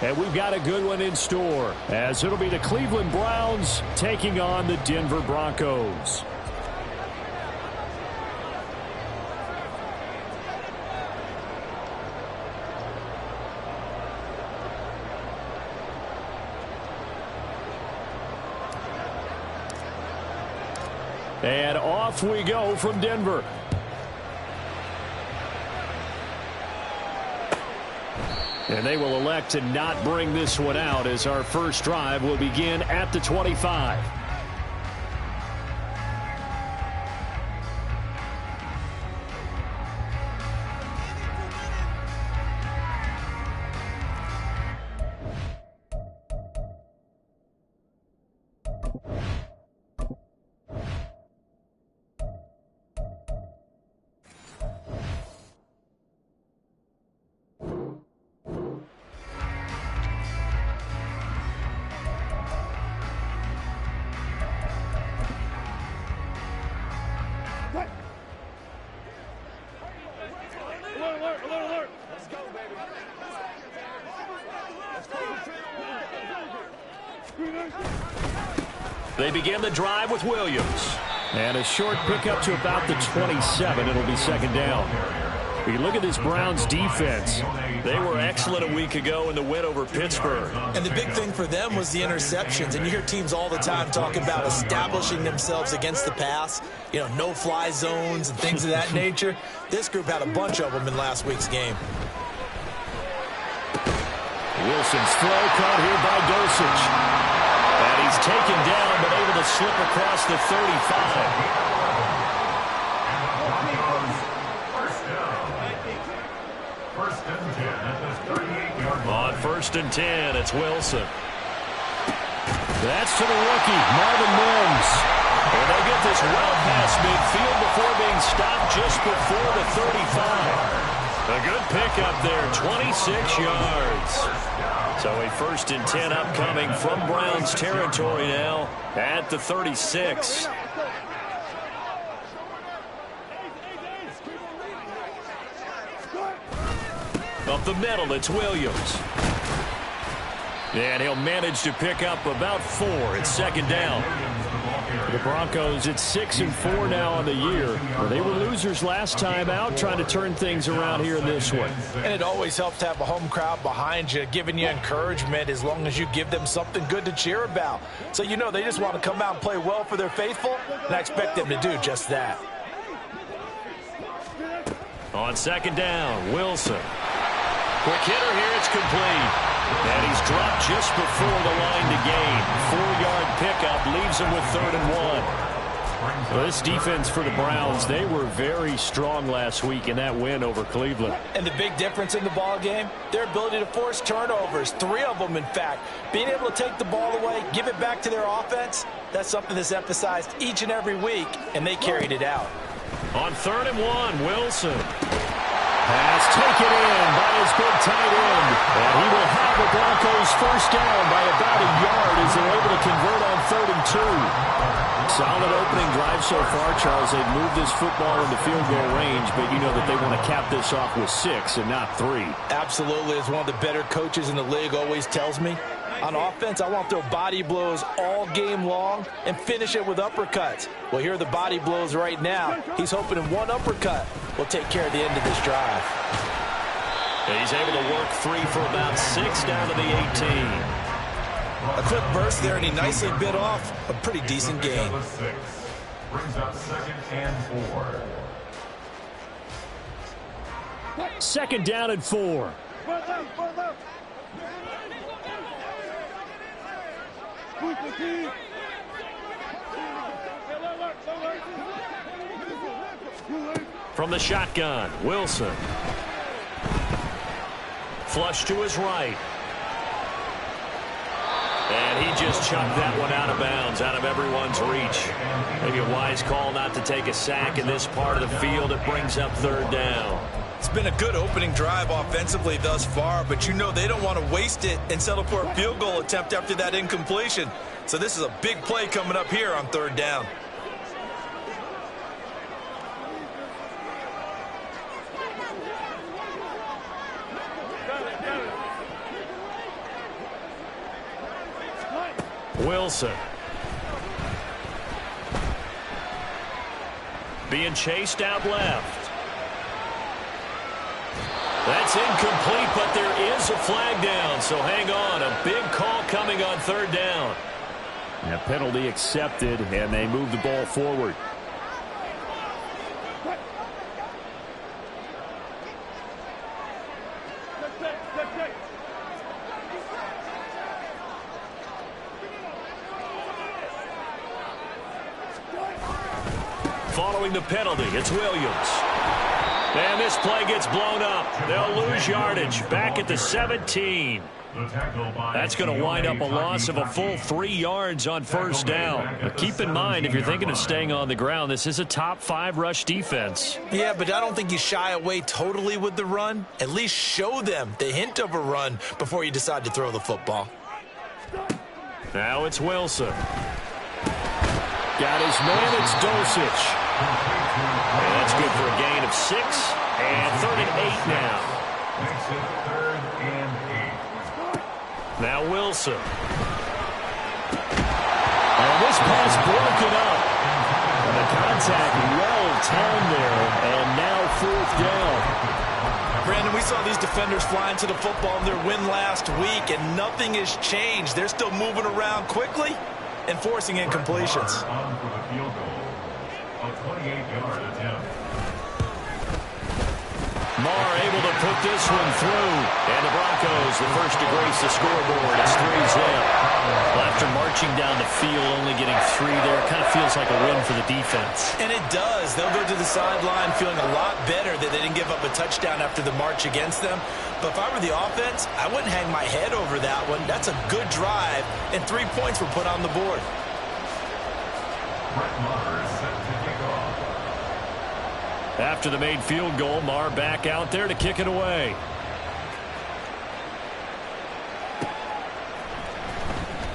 And we've got a good one in store, as it'll be the Cleveland Browns taking on the Denver Broncos. And off we go from Denver. And they will elect to not bring this one out, as our first drive will begin at the 25. They begin the drive with Williams. And a short pickup to about the 27. It'll be second down. You look at this Browns defense. They were excellent a week ago in the win over Pittsburgh. And the big thing for them was the interceptions. And you hear teams all the time talk about establishing themselves against the pass. You know, no-fly zones and things of that nature. This group had a bunch of them in last week's game. Wilson's throw caught here by Dulcich. And he's taken down, but able to slip across the 35. On 1st and 10, it's Wilson. That's to the rookie, Marvin Mims. And they get this well past midfield before being stopped just before the 35. A good pickup there, 26 yards. So a 1st and 10 upcoming from Browns territory now at the 36. Up the middle, it's Williams. And he'll manage to pick up about 4 at second down. The Broncos at 6-4 now on the year. Well, they were losers last time out, trying to turn things around here in this one. And it always helps to have a home crowd behind you, giving you encouragement as long as you give them something good to cheer about. So you know they just want to come out and play well for their faithful, and I expect them to do just that. On second down, Wilson. Quick hitter here, it's complete. And he's dropped just before the line to gain. 4-yard pickup leaves him with 3rd and 1. Well, this defense for the Browns, they were very strong last week in that win over Cleveland. And the big difference in the ball game, their ability to force turnovers, 3 of them in fact. Being able to take the ball away, give it back to their offense, that's something that's emphasized each and every week, and they carried it out. On 3rd and 1, Wilson. Pass taken in by his big tight end. And he will have the Broncos first down by about a yard as they're able to convert on 3rd and 2. Solid opening drive so far, Charles. They've moved this football into field goal range, but you know that they want to cap this off with 6 and not 3. Absolutely. As one of the better coaches in the league always tells me, on offense, I want to throw body blows all game long and finish it with uppercuts. Well, here are the body blows right now. He's hoping in one uppercut will take care of the end of this drive. He's able to work 3 for about 6 down to the 18. A quick burst there, and he nicely bit off a pretty decent gain. Brings up 2nd and 4. 2nd down and 4. From the shotgun, Wilson. Flush to his right. And he just chucked that one out of bounds, out of everyone's reach. Maybe a wise call not to take a sack in this part of the field. It brings up 3rd down. It's been a good opening drive offensively thus far, but you know they don't want to waste it and settle for a field goal attempt after that incompletion. So this is a big play coming up here on 3rd down. Wilson. Being chased out left. That's incomplete, but there is a flag down, so hang on. A big call coming on third down. And a penalty accepted, and they move the ball forward. Following the penalty, it's Williams. And this play gets blown up. They'll lose yardage back at the 17. That's going to wind up a loss of a full 3 yards on first down. But keep in mind, if you're thinking of staying on the ground, this is a top 5 rush defense. Yeah, but I don't think you shy away totally with the run. At least show them the hint of a run before you decide to throw the football. Now it's Wilson. Got his man, it's Dulcich. And that's good for a gain of 6 and 38 now. Now Wilson. And this pass broken up. And the contact well timed there, and now 4th down. Brandon, we saw these defenders flying to the football in their win last week, and nothing has changed. They're still moving around quickly and forcing incompletions. On for the field goal. A 28-yard attempt. Marr able to put this one through. And the Broncos, the first to grace the scoreboard. It's 3-zip. Well, after marching down the field, only getting 3 there, it kind of feels like a win for the defense. And it does. They'll go to the sideline feeling a lot better that they didn't give up a touchdown after the march against them. But if I were the offense, I wouldn't hang my head over that one. That's a good drive, and 3 points were put on the board. Brett Maher is set to kick off. After the made field goal, Marr back out there to kick it away.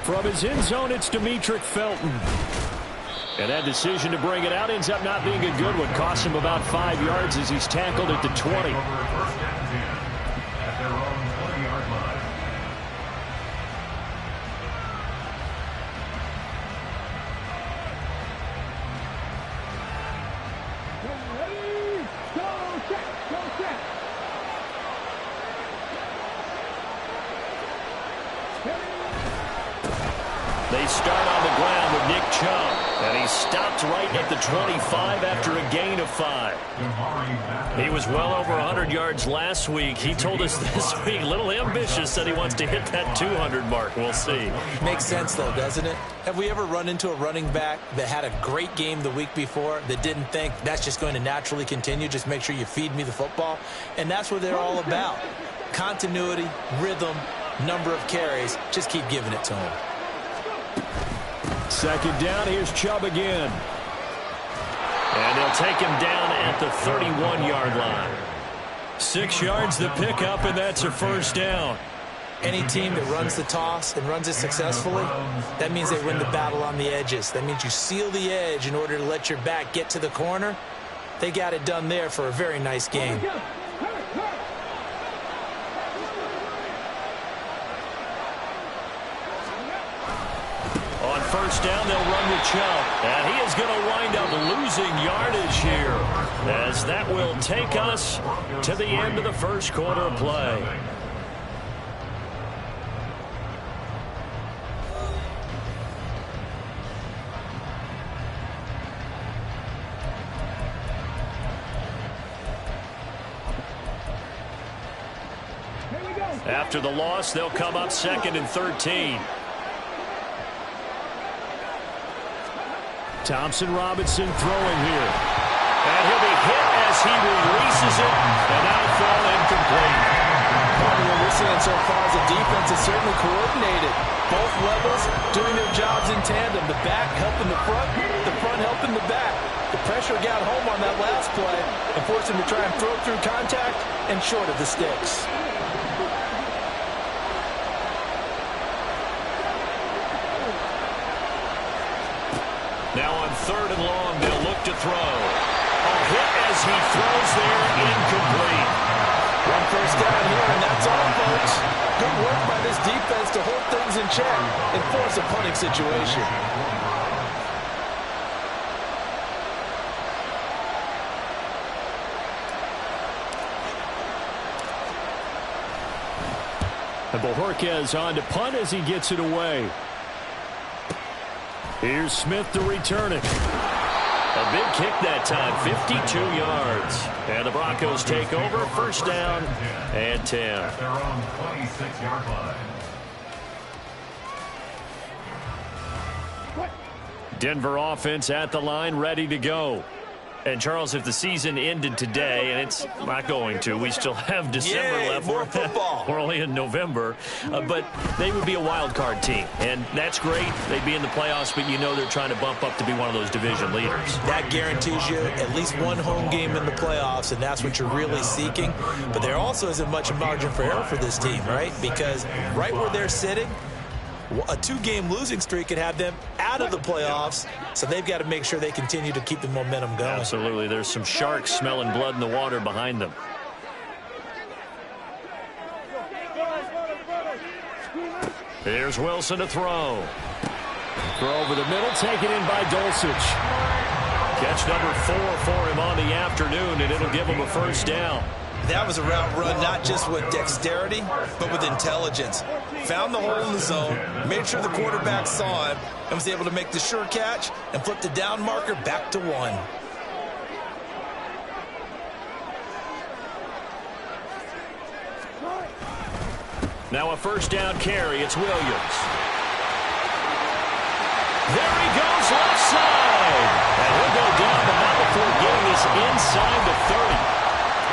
From his end zone, it's Demetric Felton. And that decision to bring it out ends up not being a good one. Costs him about 5 yards as he's tackled at the 20. Over first and 10 at their own 20-yard line. They start on the ground with Nick Chubb. And he stopped right at the 25 after a gain of 5. He was well over 100 yards last week. He told us this week, a little ambitious, said he wants to hit that 200 mark. We'll see. Makes sense, though, doesn't it? Have we ever run into a running back that had a great game the week before that didn't think that's just going to naturally continue? Just make sure you feed me the football. And that's what they're all about. Continuity, rhythm, number of carries. Just keep giving it to him. Second down, here's Chubb again. And they'll take him down at the 31-yard line. 6 yards the pickup, and that's a first down. Any team that runs the toss and runs it successfully, that means they win the battle on the edges. That means you seal the edge in order to let your back get to the corner. They got it done there for a very nice game. On first down, they'll run with Chubb. And he is going to wind up losing yardage here, as that will take us to the end of the first quarter of play. After the loss, they'll come up 2nd and 13. Thompson Robinson throwing here. And he'll be hit as he releases it. And that'll fall incomplete. What we're seeing so far as a defense is certainly coordinated. Both levels doing their jobs in tandem. The back helping the front helping the back. The pressure got home on that last play and forced him to try and throw through contact and short of the sticks. Now on 3rd and long, they'll look to throw. A hit as he throws there, incomplete. One first down here, and that's all, folks. Good work by this defense to hold things things in check and force a punting situation. And Bojorquez on to punt as he gets it away. Here's Smith to return it. A big kick that time, 52 yards. And the Broncos take over, first down and 10. At their own 26-yard line. Denver offense at the line, ready to go. And, Charles, if the season ended today, and it's not going to, we still have December left. More football. We're only in November. But they would be a wild card team. And that's great. They'd be in the playoffs, but you know they're trying to bump up to be one of those division leaders. That guarantees you at least one home game in the playoffs, and that's what you're really seeking. But there also isn't much margin for error for this team, right? Because right where they're sitting, a 2-game losing streak could have them out of the playoffs, so they've got to make sure they continue to keep the momentum going. Absolutely. There's some sharks smelling blood in the water behind them. Here's Wilson to throw. Throw over the middle, taken in by Dulcich. Catch number 4 for him on the afternoon, and it'll give him a first down. That was a route run not just with dexterity, but with intelligence. Found the hole in the zone, made sure the quarterback saw him, and was able to make the sure catch and flip the down marker back to 1. Now a first down carry. It's Williams. There he goes, left side. And he'll go down, but not before getting this inside the 30.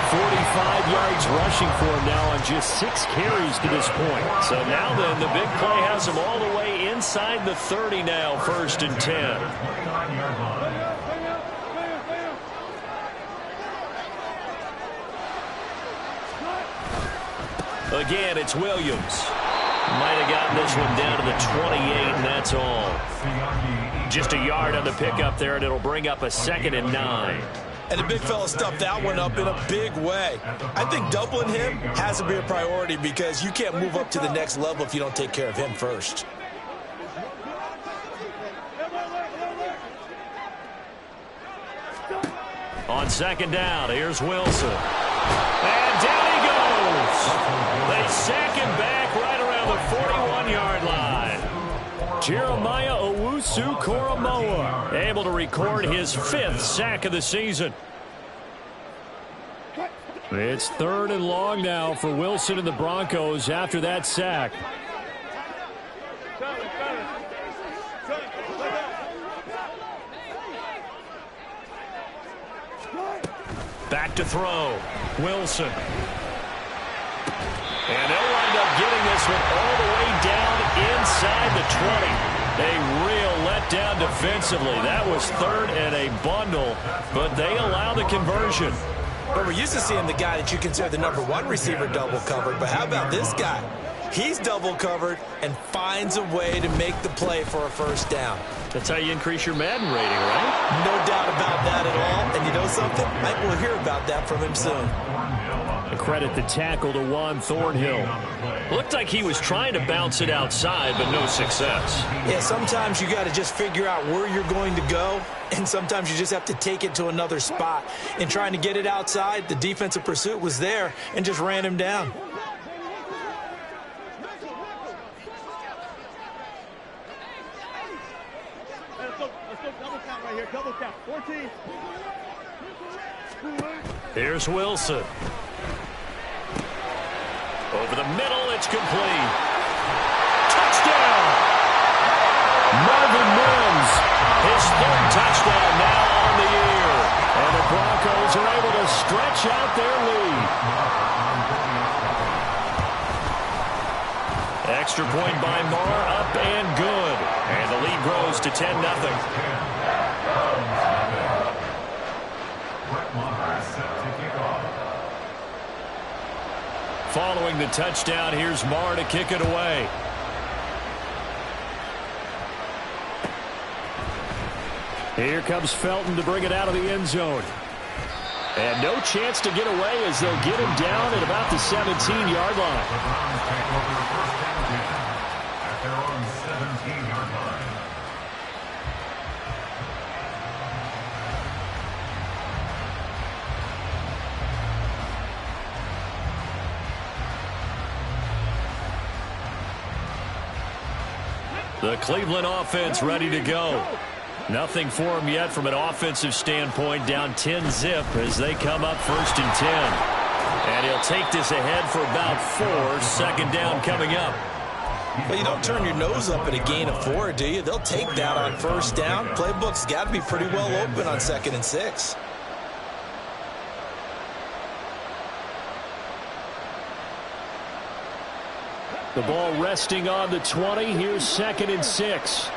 45 yards rushing for him now on just 6 carries to this point. So now then, the big play has him all the way inside the 30 now, first and 10. 29-yard line. Again, it's Williams. Might have gotten this one down to the 28, and that's all. Just a yard on the pickup there, and it'll bring up a 2nd and 9. And the big fella stuffed that one up in a big way. I think doubling him has to be a priority because you can't move up to the next level if you don't take care of him first. On 2nd down, here's Wilson. And down he goes. They sack him back right around the 41-yard line. Jeremiah Owusu-Koramoah able to record his 5th sack of the season. It's 3rd and long now for Wilson and the Broncos after that sack. Back to throw. Wilson. And they'll wind up getting this one all the way down inside the 20. A real letdown defensively. That was 3rd and a bundle, but they allow the conversion. But we're used to seeing the guy that you consider the number 1 receiver double covered. But how about this guy? He's double covered and finds a way to make the play for a first down. That's how you increase your Madden rating, right? No doubt about that at all. And you know something? Mike will hear about that from him soon. A credit the tackle to Juan Thornhill. Looked like he was trying to bounce it outside, but no success. Yeah, sometimes you got to just figure out where you're going to go, and sometimes you just have to take it to another spot. In trying to get it outside, the defensive pursuit was there and just ran him down. Here's Wilson. Over the middle, it's complete. Touchdown! Marvin Mims, his 3rd touchdown now on the year. And the Broncos are able to stretch out their lead. Extra point by Marr, up and good. And the lead grows to 10-0. Following the touchdown, here's Marr to kick it away. Here comes Felton to bring it out of the end zone. And no chance to get away as they'll get him down at about the 17-yard line. The Cleveland offense ready to go. Nothing for them yet from an offensive standpoint. Down 10-zip as they come up 1st and 10. And he'll take this ahead for about 4. 2nd down coming up. Well, you don't turn your nose up at a gain of 4, do you? They'll take that on 1st down. Playbook's got to be pretty well open on 2nd and 6. The ball resting on the 20. Here's 2nd and 6.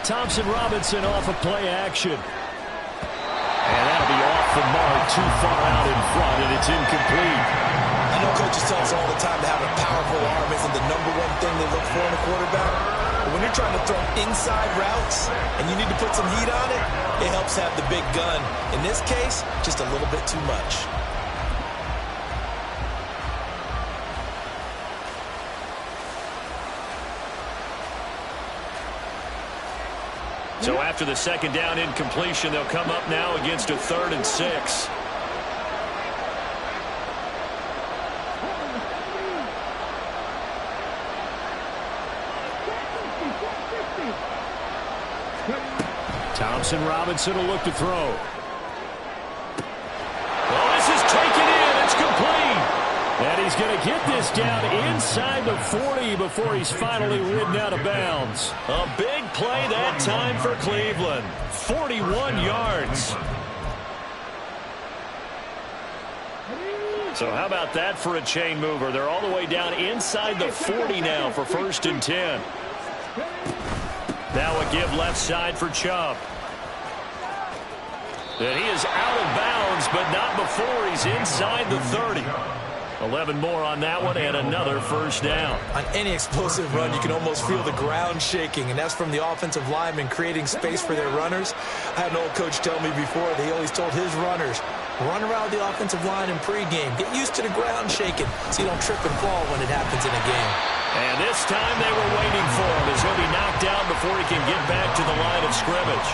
Thompson Robinson off of play action. And that'll be off the mark, too far out in front, and it's incomplete. I know coaches tell us all the time that having a powerful arm isn't the #1 thing they look for in a quarterback. But when you're trying to throw inside routes and you need to put some heat on it, it helps have the big gun. In this case, just a little bit too much. So after the 2nd down incompletion, they'll come up now against a 3rd and 6. Thompson Robinson will look to throw. Oh, this is taken in. It's complete. And he's going to get this down inside the 40 before he's finally ridden out of bounds. A big play that time for Cleveland. 41 yards. So how about that for a chain mover? They're all the way down inside the 40 now for 1st and 10. Now a give left side for Chubb. And he is out of bounds, but not before he's inside the 30. 11 more on that one, and another 1st down. On any explosive run, you can almost feel the ground shaking, and that's from the offensive linemen creating space for their runners. I had an old coach tell me before, they always told his runners, run around the offensive line in pregame. Get used to the ground shaking so you don't trip and fall when it happens in a game. And this time they were waiting for him as he'll be knocked out before he can get back to the line of scrimmage.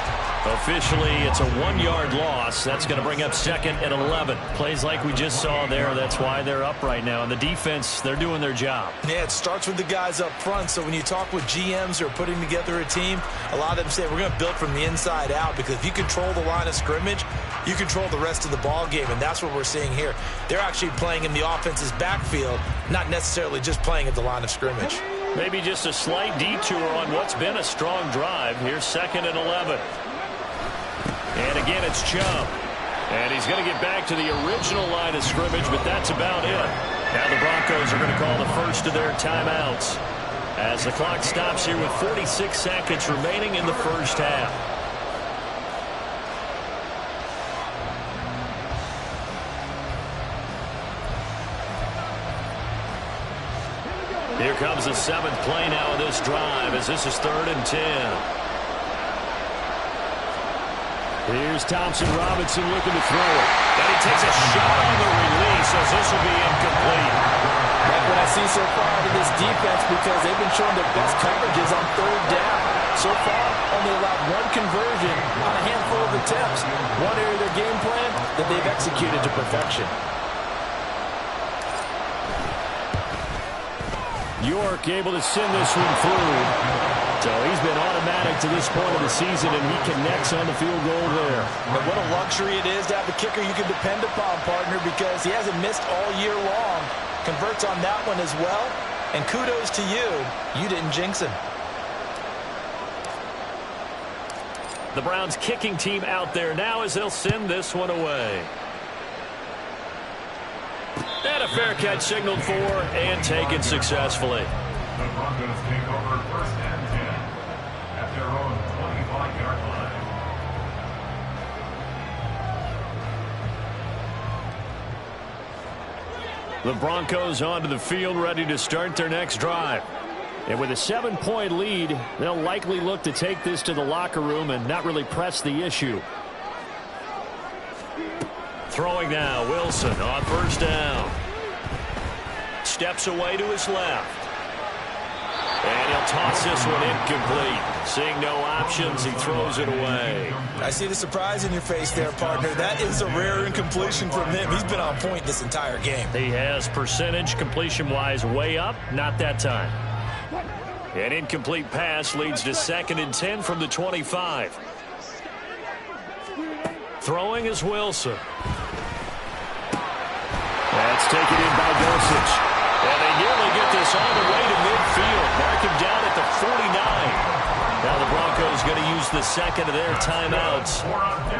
Officially, it's a 1-yard loss. That's going to bring up 2nd and 11. Plays like we just saw there. That's why they're up right now. And the defense, they're doing their job. Yeah, it starts with the guys up front. So when you talk with GMs who are putting together a team, a lot of them say we're going to build from the inside out, because if you control the line of scrimmage, you control the rest of the ball game, and that's what we're seeing here. They're actually playing in the offense's backfield, not necessarily just playing at the line of scrimmage. Maybe just a slight detour on what's been a strong drive. Here's 2nd and 11. And again, it's Chubb. And he's going to get back to the original line of scrimmage, but that's about it. Now the Broncos are going to call the first of their timeouts as the clock stops here with 46 seconds remaining in the 1st half. Here comes the 7th play now of this drive as this is 3rd and 10. Here's Thompson Robinson looking to throw it. And he takes a shot on the release as this will be incomplete. Like what I see so far out of this defense, because they've been showing their best coverages on 3rd down. So far, only allowed 1 conversion on a handful of attempts. One area of their game plan that they've executed to perfection. York able to send this one through. So he's been automatic to this point of the season, and he connects on the field goal there. And what a luxury it is to have a kicker you can depend upon, partner, because he hasn't missed all year long. Converts on that one as well. And kudos to you. You didn't jinx him. The Browns kicking team out there now as they'll send this one away. And a fair catch signaled for and taken successfully. The Broncos take over 1st and 10 at their own 25-yard line. The Broncos onto the field, ready to start their next drive. And with a 7-point lead, they'll likely look to take this to the locker room and not really press the issue. Throwing now, Wilson on 1st down. Steps away to his left. And he'll toss this one incomplete. Seeing no options, he throws it away. I see the surprise in your face there, partner. That is a rare incompletion from him. He's been on point this entire game. He has percentage completion-wise way up, not that time. An incomplete pass leads to 2nd and 10 from the 25. Throwing is Wilson. That's taken in by Dosich. And they nearly get this all the way to midfield. Mark him down at the 49. Now the Broncos going to use the second of their timeouts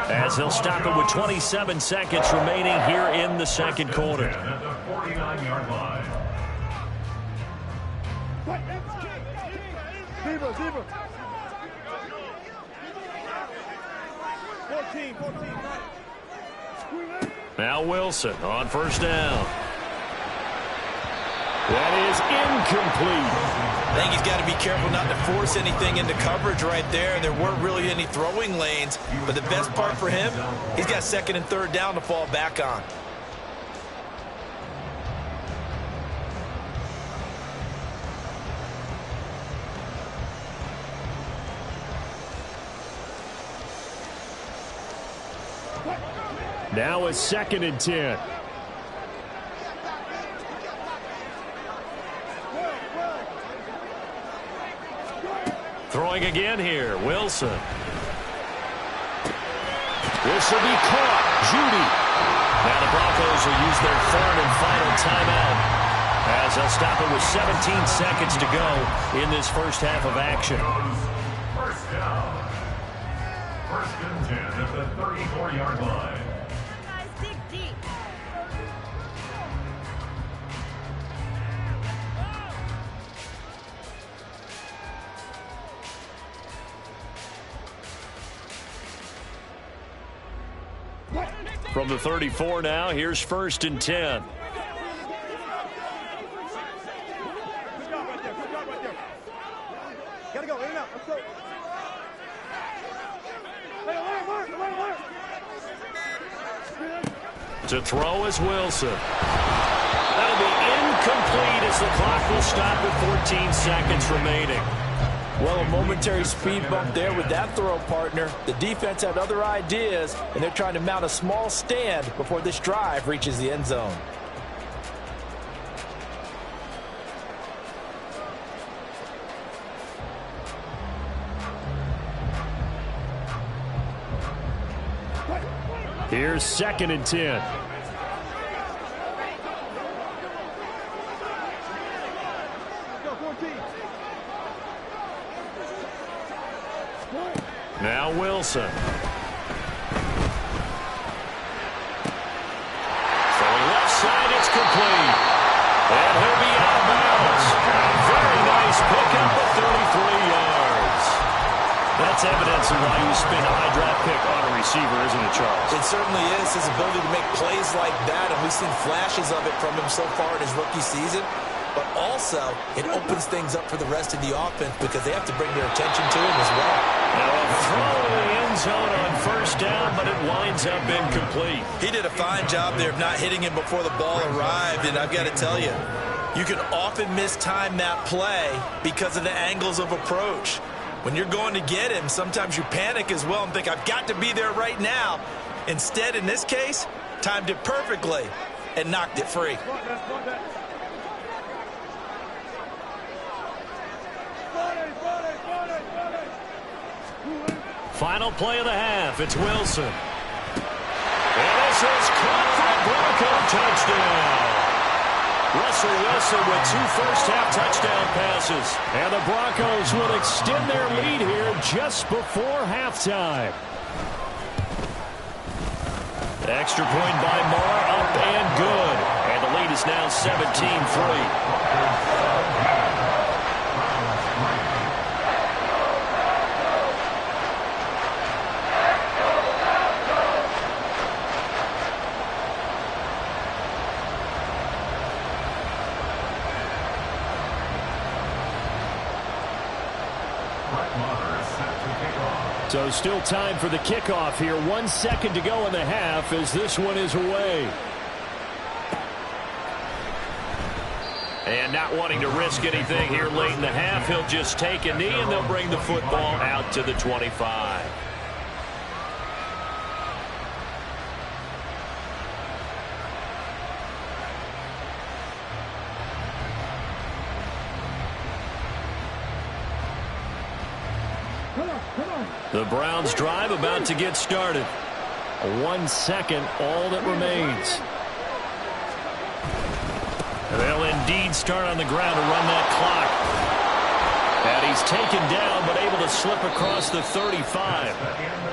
as they'll stop it with 27 seconds remaining here in the second quarter. At the 49-yard line. Zebra. 14. Now Wilson on first down. That is incomplete. I think he's got to be careful not to force anything into coverage right there. There weren't really any throwing lanes, but the best part for him, he's got 2nd and 3rd down to fall back on. Now it's 2nd and 10. Throwing again here, Wilson. This will be caught. Judy. Now the Broncos will use their 3rd and final timeout as they'll stop it with 17 seconds to go in this first half of action. First down. 1st and 10 at the 34-yard line. From the 34 now, here's 1st and 10. Good job right there. Gotta go, in and out. Let's go. To throw is Wilson. That'll be incomplete as the clock will stop with 14 seconds remaining. Well, a momentary speed bump there with that throw, partner. The defense had other ideas, and they're trying to mount a small stand before this drive reaches the end zone. Here's 2nd and 10. Now Wilson. Throwing left side, it's complete. And he'll be out of bounds. A very nice pickup of 33 yards. That's evidence of why you spend a high draft pick on a receiver, isn't it, Charles? It certainly is. His ability to make plays like that, and we've seen flashes of it from him so far in his rookie season. But also, it opens things up for the rest of the offense because they have to bring their attention to him as well. Now a throw in the end zone on first down, but it winds up incomplete. He did a fine job there of not hitting him before the ball arrived, and I've got to tell you, you can often mistime that play because of the angles of approach. When you're going to get him, sometimes you panic as well and think, I've got to be there right now. Instead, in this case, timed it perfectly and knocked it free. Final play of the half. It's Wilson. And this is caught for a Bronco touchdown. Russell Wilson with 2 first-half touchdown passes. And the Broncos will extend their lead here just before halftime. Extra point by Marr, up and good. And the lead is now 17-3. So still time for the kickoff here. 1 second to go in the half as this one is away. And not wanting to risk anything here late in the half, he'll just take a knee, and they'll bring the football out to the 25. The Browns drive about to get started. 1 second, all that remains. They'll indeed start on the ground to run that clock. And he's taken down, but able to slip across the 35.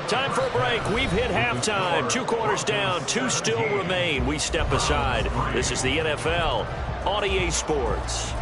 Time for a break. We've hit halftime. 2 quarters down, 2 still remain. We step aside. This is the NFL on EA Sports.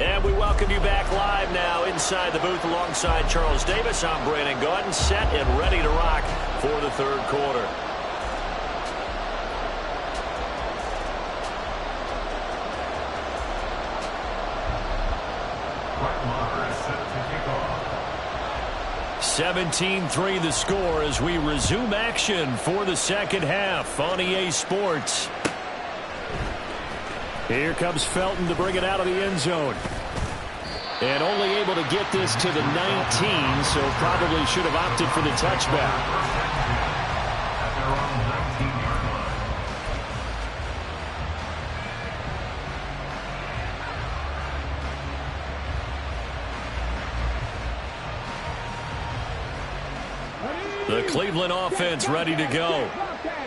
And we welcome you back live now inside the booth alongside Charles Davis. I'm Brandon Gaudin, set and ready to rock for the third quarter. Wetmar is set to kick off. 17-3 the score as we resume action for the second half on EA Sports. Here comes Felton to bring it out of the end zone. And only able to get this to the 19, so probably should have opted for the touchback. At their own 19-yard line. The Cleveland offense ready to go.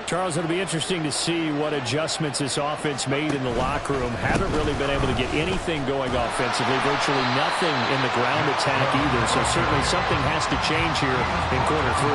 Charles, it'll be interesting to see what adjustments this offense made in the locker room. Haven't really been able to get anything going offensively. Virtually nothing in the ground attack either. So certainly something has to change here in quarter 3.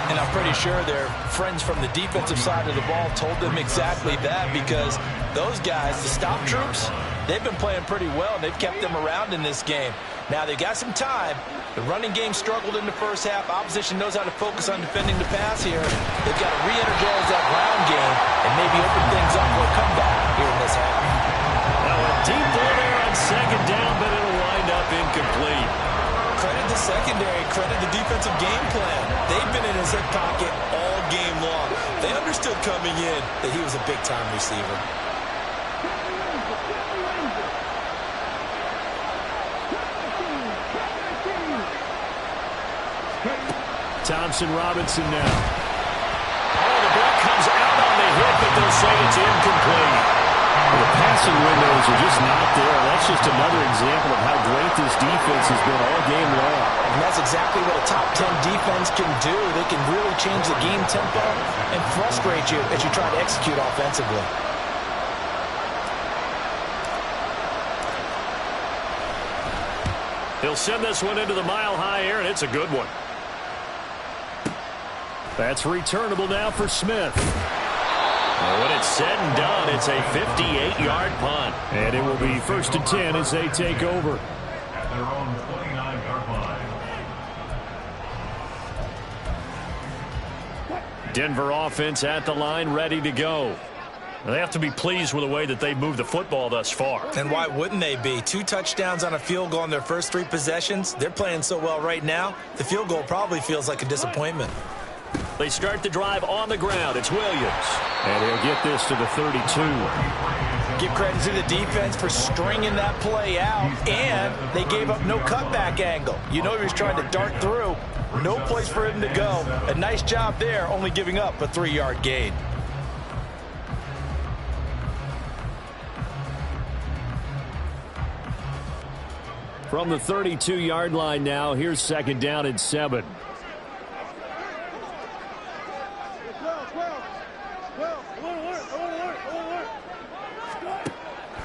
And I'm pretty sure their friends from the defensive side of the ball told them exactly that, because those guys, the stop troops, they've been playing pretty well. They've kept them around in this game. Now they've got some time. The running game struggled in the first half. Opposition knows how to focus on defending the pass here. They've got to re-energize that ground game and maybe open things up for a comeback here in this half. Now a deep ball there on second down, but it'll wind up incomplete. Credit the secondary, credit the defensive game plan. They've been in his hip pocket all game long. They understood coming in that he was a big-time receiver. Thompson Robinson now. Oh, the ball comes out on the hit, but they'll say it's incomplete. The passing windows are just not there. That's just another example of how great this defense has been all game long. And that's exactly what a top 10 defense can do. They can really change the game tempo and frustrate you as you try to execute offensively. He'll send this one into the mile-high air, and it's a good one. That's returnable now for Smith. And when it's said and done, it's a 58-yard punt. And it will be 1st and 10 as they take over. At their own 29-yard line. Denver offense at the line, ready to go. They have to be pleased with the way that they've moved the football thus far. And why wouldn't they be? 2 touchdowns on a field goal in their first 3 possessions. They're playing so well right now, the field goal probably feels like a disappointment. They start the drive on the ground. It's Williams. And he'll get this to the 32. Give credit to the defense for stringing that play out, and they gave up no cutback angle. You know he was trying to dart through. No place for him to go. A nice job there, only giving up a 3-yard gain. From the 32-yard line now, here's 2nd down and 7.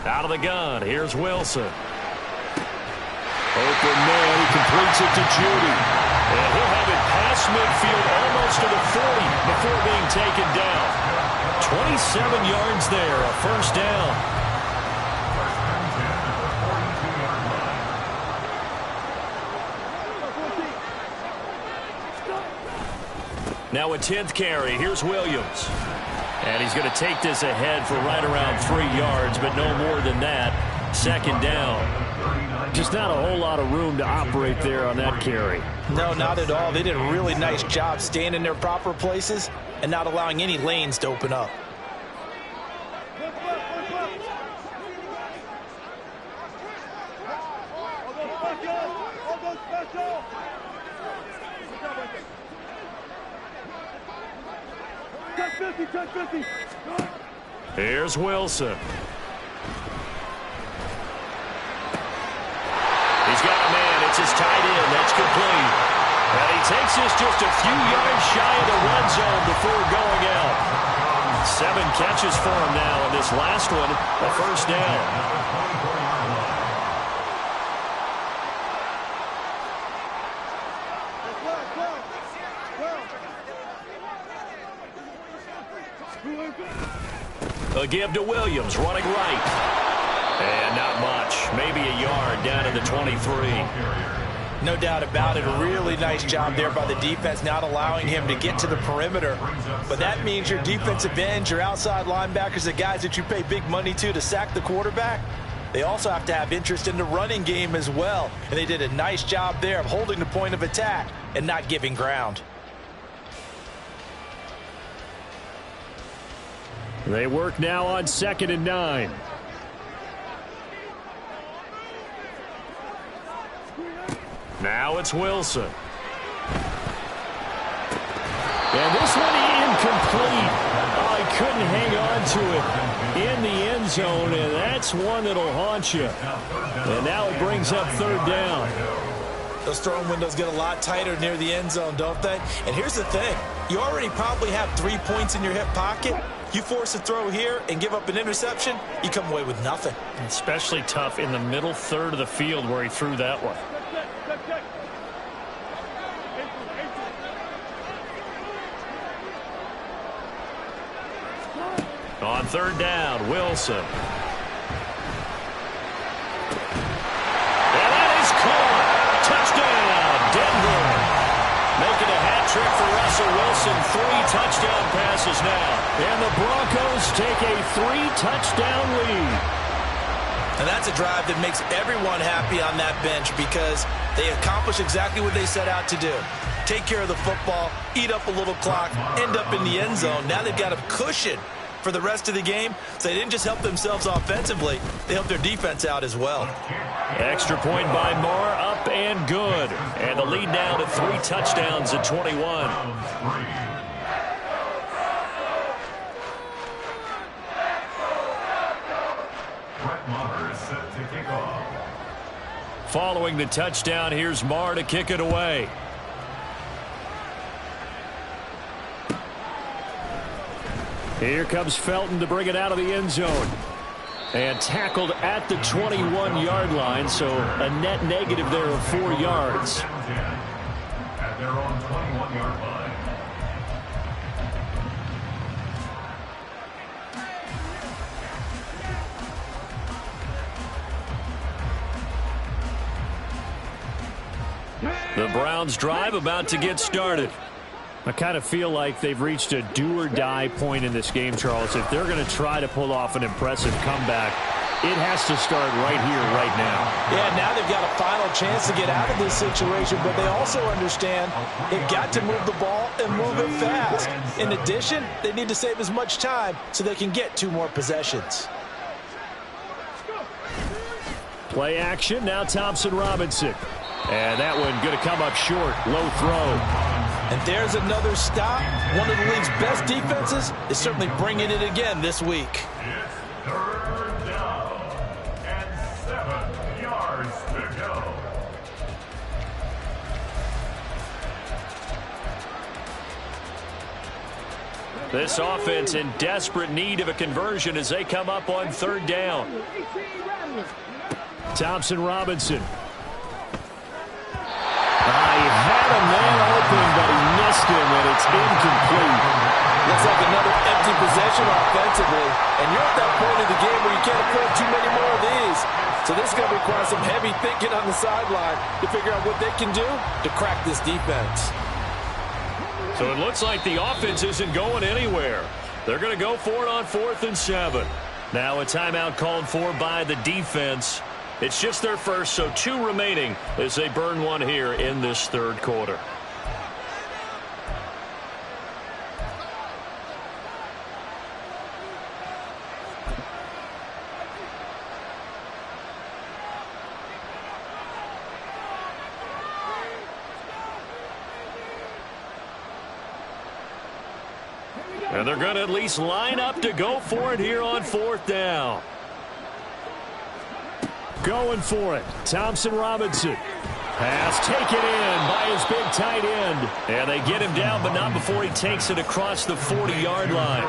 Out of the gun, here's Wilson. Open man, he completes it to Judy. And he'll have it past midfield almost to the 40 before being taken down. 27 yards there, a 1st down. Now a 10th carry. Here's Williams. And he's going to take this ahead for right around 3 yards, but no more than that. Second down. Just not a whole lot of room to operate there on that carry. No, not at all. They did a really nice job staying in their proper places and not allowing any lanes to open up. Here's Wilson. He's got a man. It's his tight end. That's complete. And he takes this just a few yards shy of the red zone before going out. 7 catches for him now, and this last one, a first down. A give to Williams, running right. And not much. Maybe a yard down to the 23. No doubt about it. A really nice job there by the defense, not allowing him to get to the perimeter. But that means your defensive ends, your outside linebackers, the guys that you pay big money to sack the quarterback, they also have to have interest in the running game as well. And they did a nice job there of holding the point of attack and not giving ground. They work now on 2nd and 9. Now it's Wilson. And this one incomplete. Oh, he couldn't hang on to it in the end zone, and that's one that'll haunt you. And now it brings up 3rd down. Those throwing windows get a lot tighter near the end zone, don't they? And here's the thing. You already probably have 3 points in your hip pocket. You force a throw here and give up an interception, you come away with nothing. Especially tough in the middle third of the field where he threw that one. On 3rd down, Wilson. And that is caught. Touchdown, Denver. Making a hat trick for Russell Wilson. 3 touchdown passes now. And the Broncos take a 3-touchdown lead. And that's a drive that makes everyone happy on that bench because they accomplish exactly what they set out to do. Take care of the football, eat up a little clock, end up in the end zone. Now they've got a cushion for the rest of the game. So they didn't just help themselves offensively, they helped their defense out as well. Extra point by Moore, up and good. And the lead now to 3 touchdowns at 21. Following the touchdown, here's Marr to kick it away. Here comes Felton to bring it out of the end zone. And tackled at the 21-yard line, so a net negative there of 4 yards. At their own 21-yard line. The Browns drive about to get started. I kind of feel like they've reached a do-or-die point in this game, Charles. If they're going to try to pull off an impressive comeback, it has to start right here, right now. Yeah, now they've got a final chance to get out of this situation, but they also understand they've got to move the ball and move it fast. In addition, they need to save as much time so they can get 2 more possessions. Play action, now Thompson Robinson. And that one going to come up short, low throw. And there's another stop. One of the league's best defenses is certainly bringing it again this week. It's 3rd down and 7 yards to go. This offense in desperate need of a conversion as they come up on 3rd down. Thompson Robinson. He had a man open, but he missed him, and it's incomplete. Looks like another empty possession offensively, and you're at that point of the game where you can't afford too many more of these. So this is going to require some heavy thinking on the sideline to figure out what they can do to crack this defense. So it looks like the offense isn't going anywhere. They're going to go for it on 4th and 7. Now a timeout called for by the defense. It's just their first, so 2 remaining as they burn one here in this 3rd quarter. And they're going to at least line up to go for it here on 4th down. Going for it. Thompson Robinson. Pass taken in by his big tight end. And they get him down, but not before he takes it across the 40-yard line.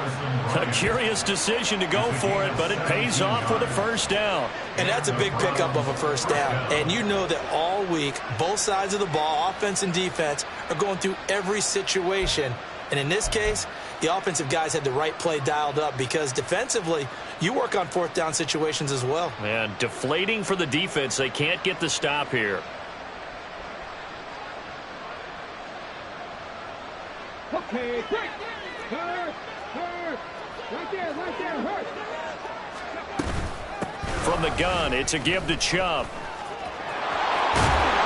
A curious decision to go for it, but it pays off with a 1st down. And that's a big pickup of a 1st down. And you know that all week, both sides of the ball, offense and defense, are going through every situation. And in this case, the offensive guys had the right play dialed up because defensively, you work on 4th down situations as well. And deflating for the defense. They can't get the stop here. Okay, quick. Hurt. Right there, hurt. From the gun, it's a give to Chubb.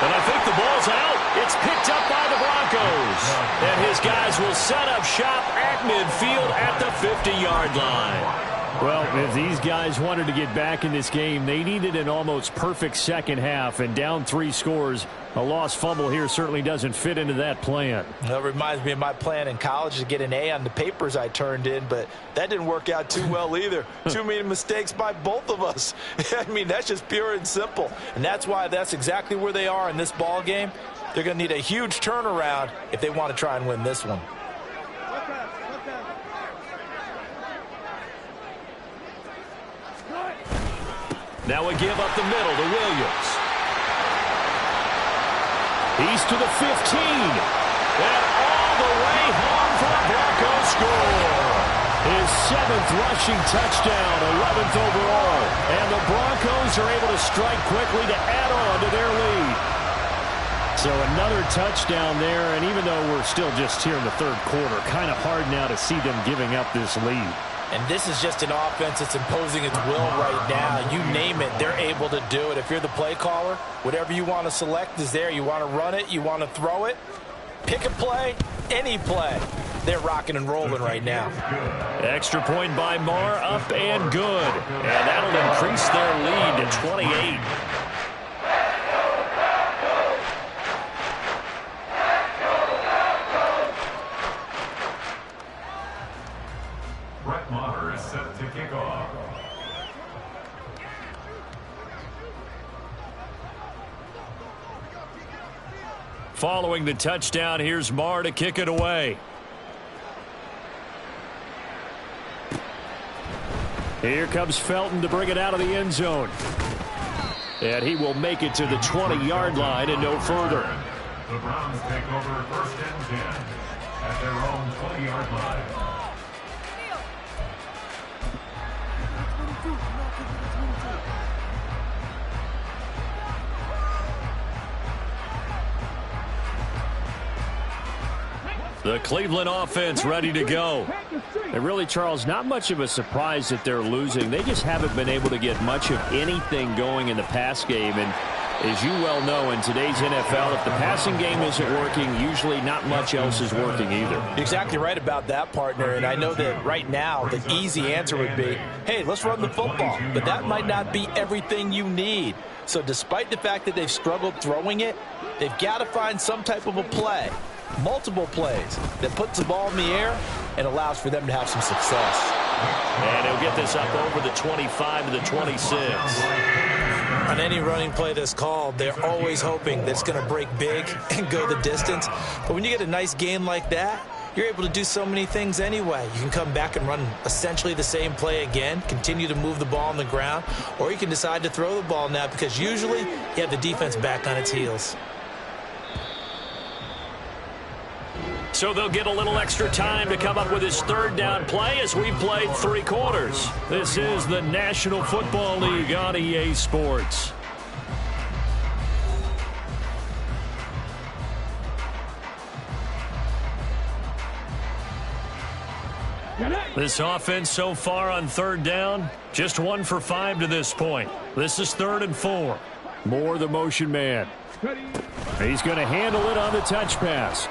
And I think the ball's out. It's picked up by the Broncos. And his guys will set up shop at midfield at the 50-yard line. Well, if these guys wanted to get back in this game, they needed an almost perfect second half. And down 3 scores, a lost fumble here certainly doesn't fit into that plan. That reminds me of my plan in college to get an A on the papers I turned in, but that didn't work out too well either. Too many mistakes by both of us. I mean, that's just pure and simple. And that's why that's exactly where they are in this ball game. They're going to need a huge turnaround if they want to try and win this one. Now a give up the middle to Williams. He's to the 15. And all the way home for a Broncos score. His 7th rushing touchdown, 11th overall. And the Broncos are able to strike quickly to add on to their lead. So another touchdown there, and even though we're still just here in the 3rd quarter, kind of hard now to see them giving up this lead. And this is just an offense that's imposing its will right now. You name it, they're able to do it. If you're the play caller, whatever you want to select is there. You want to run it, you want to throw it, pick a play, any play. They're rocking and rolling right now. Extra point by Marr, up and good. And that'll increase their lead to 28. Set to kick off. Following the touchdown, here's Marr to kick it away. Here comes Felton to bring it out of the end zone. And he will make it to the 20-yard line and no further. The Browns take over 1st and 10 at their own 20-yard line. The Cleveland offense ready to go. And really, Charles, not much of a surprise that they're losing. They just haven't been able to get much of anything going in the pass game. And as you well know, in today's NFL, if the passing game isn't working, usually not much else is working either. You're exactly right about that, partner. And I know that right now the easy answer would be, hey, let's run the football. But that might not be everything you need. So despite the fact that they've struggled throwing it, they've got to find some type of a play. Multiple plays that puts the ball in the air and allows for them to have some success. And he'll get this up over the 25 to the 26. On any running play that's called, they're always hoping that it's going to break big and go the distance. But when you get a nice gain like that, you're able to do so many things anyway. You can come back and run essentially the same play again, continue to move the ball on the ground, or you can decide to throw the ball now because usually you have the defense back on its heels. So they'll get a little extra time to come up with his 3rd down play as we played 3 quarters. This is the National Football League on EA Sports. Get it! This offense so far on third down, just 1 for 5 to this point. This is 3rd and 4. Moore, the motion man. He's going to handle it on the touch pass.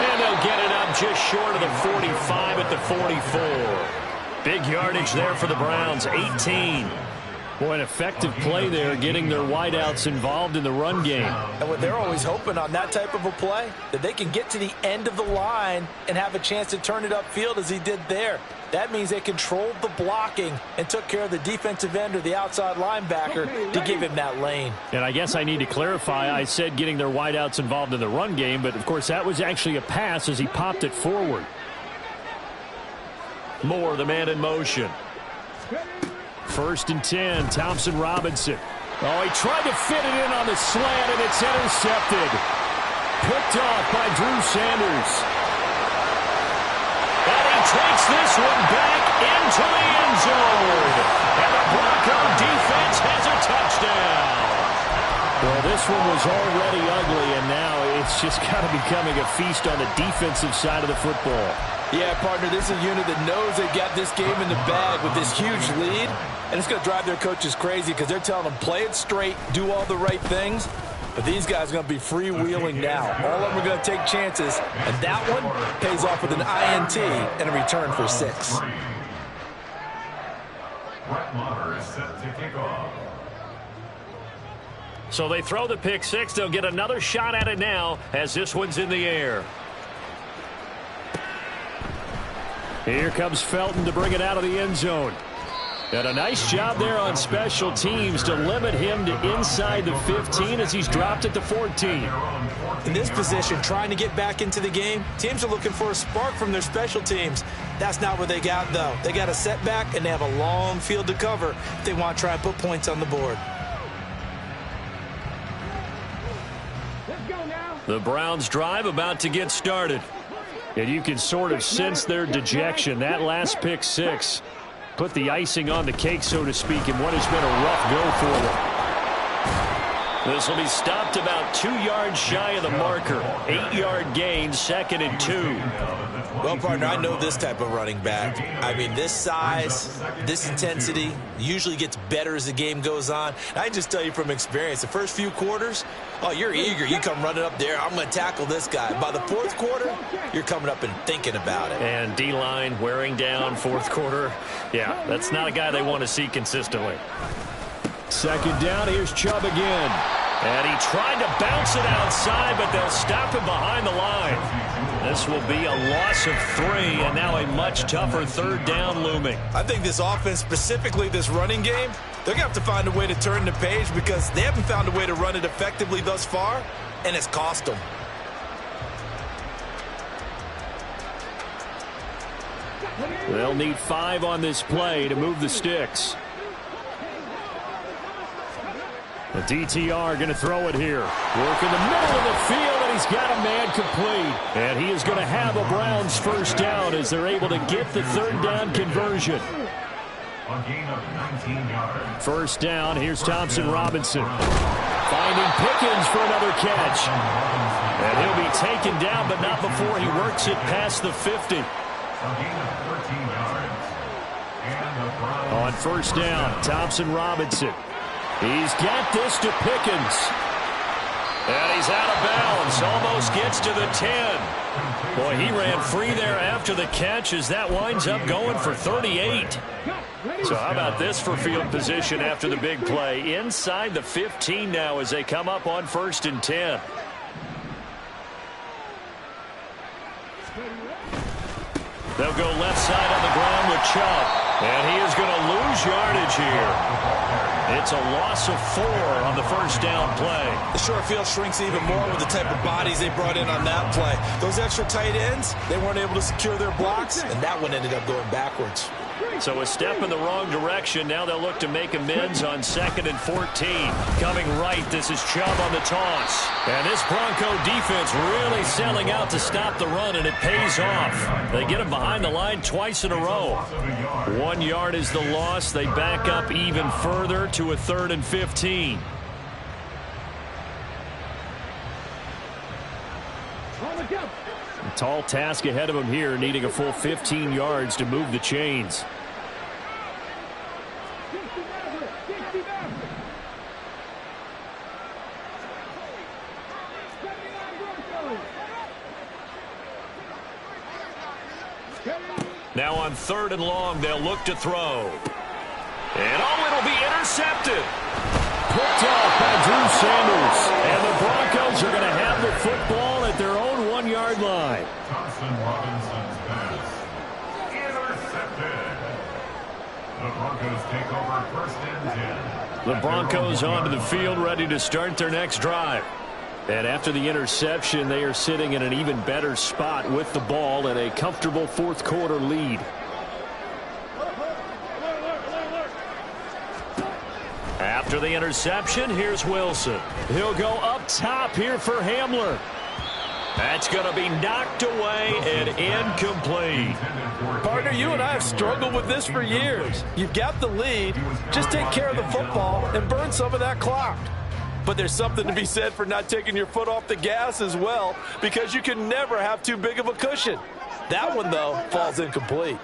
And they'll get it up just short of the 45 at the 44. Big yardage there for the Browns, 18. Boy, an effective play there, getting their wideouts involved in the run game. And what they're always hoping on that type of a play, that they can get to the end of the line and have a chance to turn it upfield as he did there. That means they controlled the blocking and took care of the defensive end or the outside linebacker to give him that lane. And I guess I need to clarify, I said getting their wideouts involved in the run game, but of course that was actually a pass as he popped it forward. Moore, the man in motion. 1st and 10, Thompson Robinson. Oh, he tried to fit it in on the slant, and it's intercepted. Picked off by Drew Sanders. And he takes this one back into the end zone. And the Bronco defense has a touchdown. Well, this one was already ugly, and now it's just kind of becoming a feast on the defensive side of the football. Yeah, partner, this is a unit that knows they've got this game in the bag with this huge lead, and it's going to drive their coaches crazy because they're telling them play it straight, do all the right things. But these guys are going to be freewheeling now. All of them are going to take chances, and that one pays off with an INT and a return for 6. Brett Maher is set to kick off. So they throw the pick 6. They'll get another shot at it now as this one's in the air. Here comes Felton to bring it out of the end zone. And a nice job there on special teams to limit him to inside the 15 as he's dropped it to 14. In this position, trying to get back into the game, teams are looking for a spark from their special teams. That's not what they got, though. They got a setback, and they have a long field to cover if they want to try and put points on the board. The Browns drive about to get started. And you can sort of sense their dejection. That last pick 6 put the icing on the cake, so to speak, in what has been a rough go for them. This will be stopped about 2 yards shy of the marker. 8-yard gain, 2nd and 2. Well, partner, I know this type of running back. I mean, this size, this intensity usually gets better as the game goes on. And I can just tell you from experience, the first few quarters, oh, you're eager. You come running up there, I'm going to tackle this guy. By the 4th quarter, you're coming up and thinking about it. And D-line wearing down 4th quarter. Yeah, that's not a guy they want to see consistently. 2nd down, here's Chubb again. And he tried to bounce it outside, but they'll stop him behind the line. This will be a loss of 3, and now a much tougher 3rd down looming. I think this offense, specifically this running game, they're going to have to find a way to turn the page because they haven't found a way to run it effectively thus far, and it's cost them. They'll need 5 on this play to move the sticks. The DTR going to throw it here. Work in the middle of the field, and he's got a man complete. And he is going to have a Browns 1st down as they're able to get the 3rd down conversion. A gain of 19 yards. 1st down, here's Thompson Robinson. Finding Pickens for another catch. And he'll be taken down, but not before he works it past the 50. A gain of 13 yards. And the Browns On 1st down, Thompson Robinson. He's got this to Pickens. And he's out of bounds. Almost gets to the 10. Boy, he ran free there after the catch as that winds up going for 38. So how about this for field position after the big play? Inside the 15 now as they come up on 1st and 10. They'll go left side on the ground with Chubb. And he is going to lose yardage here. It's a loss of 4 on the 1st down play. The short field shrinks even more with the type of bodies they brought in on that play. Those extra tight ends, they weren't able to secure their blocks, and that one ended up going backwards. So a step in the wrong direction. Now they'll look to make amends on 2nd and 14. Coming right, this is Chubb on the toss. And this Bronco defense really selling out to stop the run, and it pays off. They get him behind the line twice in a row. 1 yard is the loss. They back up even further to a 3rd and 15. Tall task ahead of him here, needing a full 15 yards to move the chains. Now on 3rd and long, they'll look to throw. And it'll be intercepted. Picked off by Drew Sanders. And the Broncos are going to have the football at their own 1-yard line. Johnson Robinson's pass intercepted. The Broncos take over 1st and 10. The Broncos onto the field, ready to start their next drive. And after the interception, they are sitting in an even better spot with the ball and a comfortable 4th quarter lead. After the interception, here's Wilson. He'll go up top here for Hamler. That's going to be knocked away and incomplete. Partner, you and I have struggled with this for years. You've got the lead. Just take care of the football and burn some of that clock. But there's something to be said for not taking your foot off the gas as well, because you can never have too big of a cushion. That one, though, falls incomplete.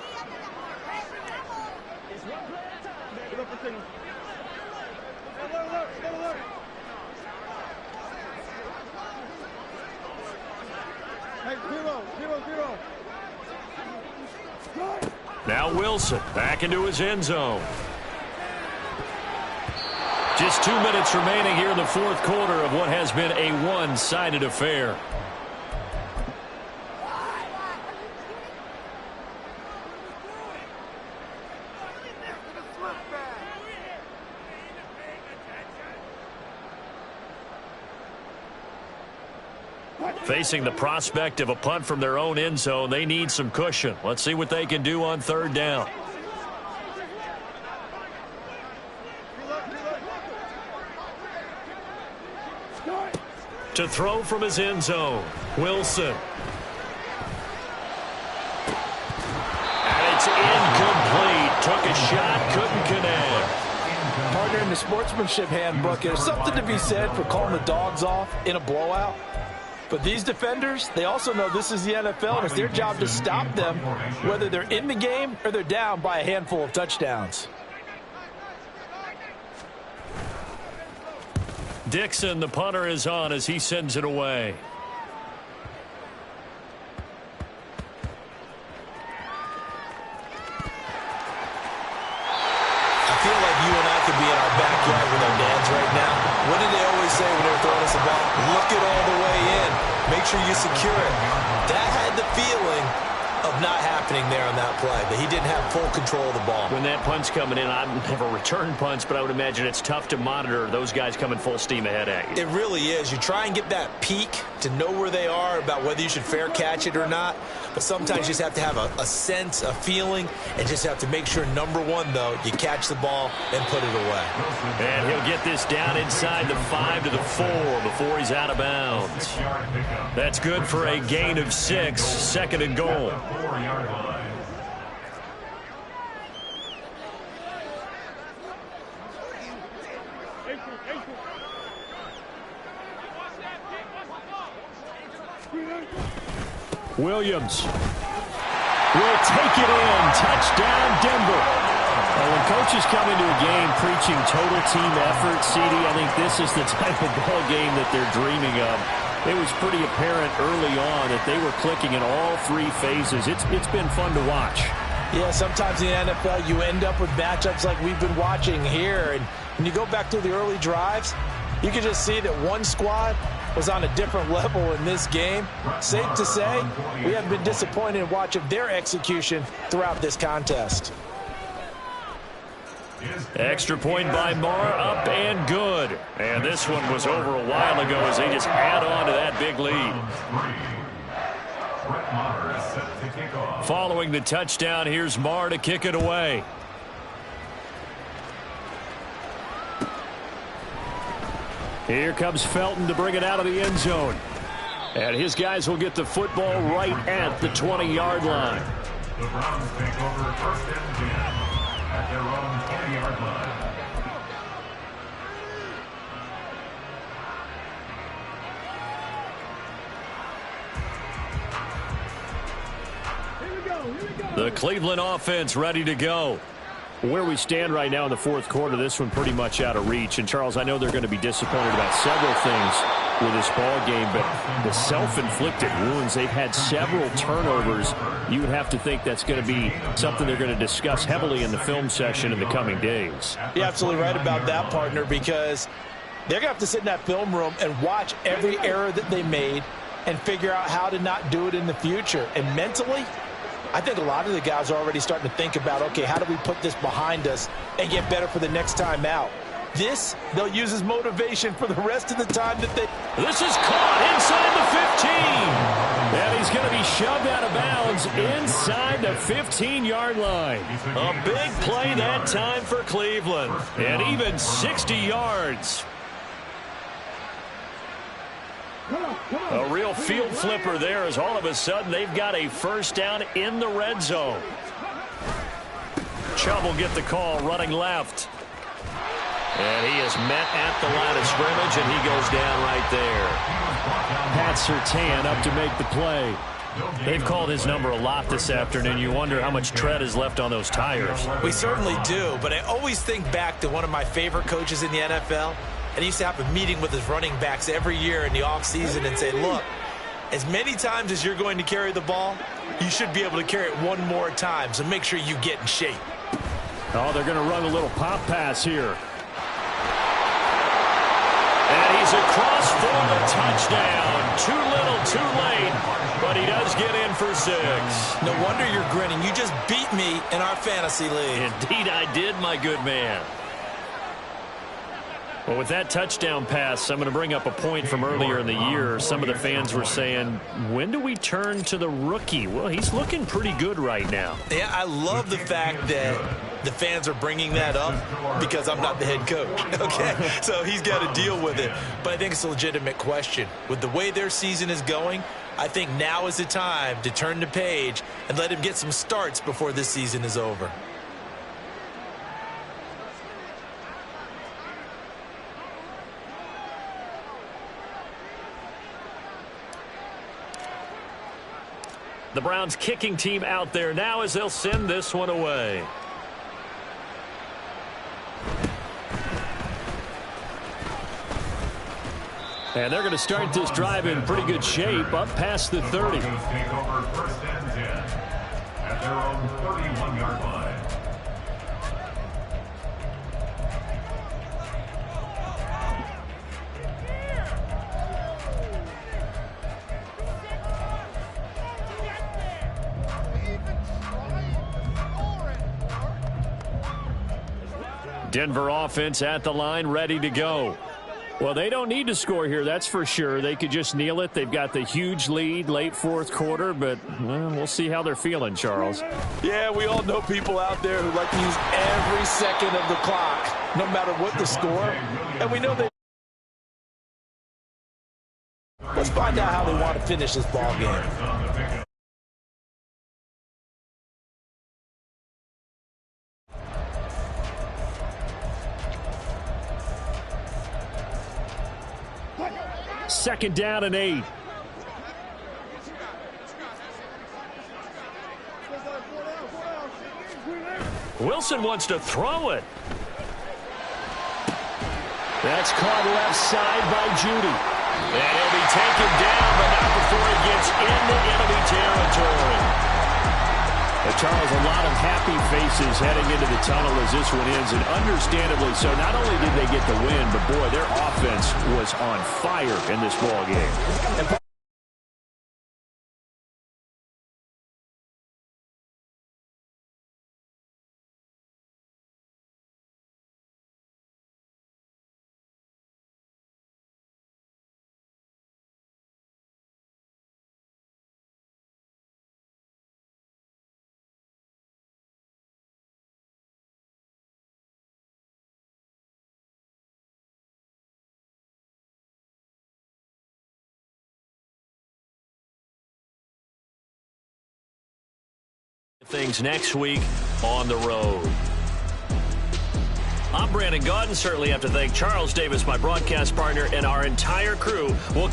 Now Wilson back into his end zone. Just 2 minutes remaining here in the 4th quarter of what has been a one-sided affair. Facing the prospect of a punt from their own end zone, they need some cushion. Let's see what they can do on 3rd down. To throw from his end zone, Wilson. And it's incomplete. Took a shot, couldn't connect. Partner, in the sportsmanship handbook, there's something to be said for calling the dogs off in a blowout. But these defenders, they also know this is the NFL, and it's their job to stop them, whether they're in the game or they're down by a handful of touchdowns. Dixon, the punter, is on as he sends it away. I feel like you and I could be in our backyard with our dads right now. What did they always say when they were throwing us a ball? Look it all the way in. Make sure you secure it. That had the feeling of not happening there on that play, that he didn't have full control of the ball. When that punt's coming in, I've never returned punts, but I would imagine it's tough to monitor those guys coming full steam ahead at you. It really is. You try and get that peek to know where they are, about whether you should fair catch it or not. But sometimes you just have to have a sense, a feeling, and just have to make sure, number one, though, you catch the ball and put it away. And he'll get this down inside the 5 to the 4 before he's out of bounds. That's good for a gain of 6, 2nd and goal. Williams will take it in. Touchdown, Denver. When coaches come into a game preaching total team effort, CD, I think this is the type of ball game that they're dreaming of. It was pretty apparent early on that they were clicking in all 3 phases. It's been fun to watch. Yeah, sometimes in the NFL you end up with matchups like we've been watching here. And when you go back to the early drives, you can just see that one squad was on a different level in this game. Safe to say, we haven't been disappointed in watching their execution throughout this contest. Extra point by Marr, up and good. And this one was over a while ago as they just add on to that big lead. Following the touchdown, here's Marr to kick it away. Here comes Felton to bring it out of the end zone. And his guys will get the football right at the 20-yard line. The Browns take over 1st and 10 at their own 20-yard line. The Cleveland offense ready to go. Where we stand right now in the fourth quarter, this one pretty much out of reach. And, Charles, I know they're going to be disappointed about several things with this ball game, but the self-inflicted wounds, they've had several turnovers. You would have to think that's going to be something they're going to discuss heavily in the film session in the coming days. You're absolutely right about that, partner, because they're going to have to sit in that film room and watch every error that they made and figure out how to not do it in the future. And mentally, I think a lot of the guys are already starting to think about, okay, how do we put this behind us and get better for the next time out? This, they'll use as motivation for the rest of the time that they... This is caught inside the 15. And he's going to be shoved out of bounds inside the 15-yard line. A big play that time for Cleveland. And even 60 yards. A real field flipper there as all of a sudden they've got a first down in the red zone. Chubb will get the call running left. And he is met at the line of scrimmage, and he goes down right there. Pat Surtain up to make the play. They've called his number a lot this afternoon. You wonder how much tread is left on those tires. We certainly do, but I always think back to one of my favorite coaches in the NFL. And he used to have a meeting with his running backs every year in the offseason and say, look, as many times as you're going to carry the ball, you should be able to carry it one more time, so make sure you get in shape. Oh, they're going to run a little pop pass here. And he's across for the touchdown. Too little, too late, but he does get in for 6. No wonder you're grinning. You just beat me in our fantasy league. Indeed I did, my good man. Well, with that touchdown pass, I'm going to bring up a point from earlier in the year. Some of the fans were saying, when do we turn to the rookie? Well, he's looking pretty good right now. Yeah, I love the fact that the fans are bringing that up because I'm not the head coach, okay? So he's got to deal with it. But I think it's a legitimate question. With the way their season is going, I think now is the time to turn the page and let him get some starts before this season is over. The Browns kicking team out there now as they'll send this one away. And they're going to start this drive in pretty good shape up past the 30. Take over first and 10 at their own 31-yard line. Denver offense at the line, ready to go. Well, they don't need to score here, that's for sure. They could just kneel it. They've got the huge lead late fourth quarter, but well, we'll see how they're feeling, Charles. Yeah, we all know people out there who like to use every second of the clock, no matter what the score. And we know they... Let's find out how they want to finish this ball game. Second down and 8. Wilson wants to throw it. That's caught left side by Judy. And he'll be taken down, but not before he gets into enemy territory. Charles, a lot of happy faces heading into the tunnel as this one ends, and understandably so. Not only did they get the win, but boy, their offense was on fire in this ball game. Things next week on the road. I'm Brandon Gaudin. Certainly have to thank Charles Davis, my broadcast partner, and our entire crew. We'll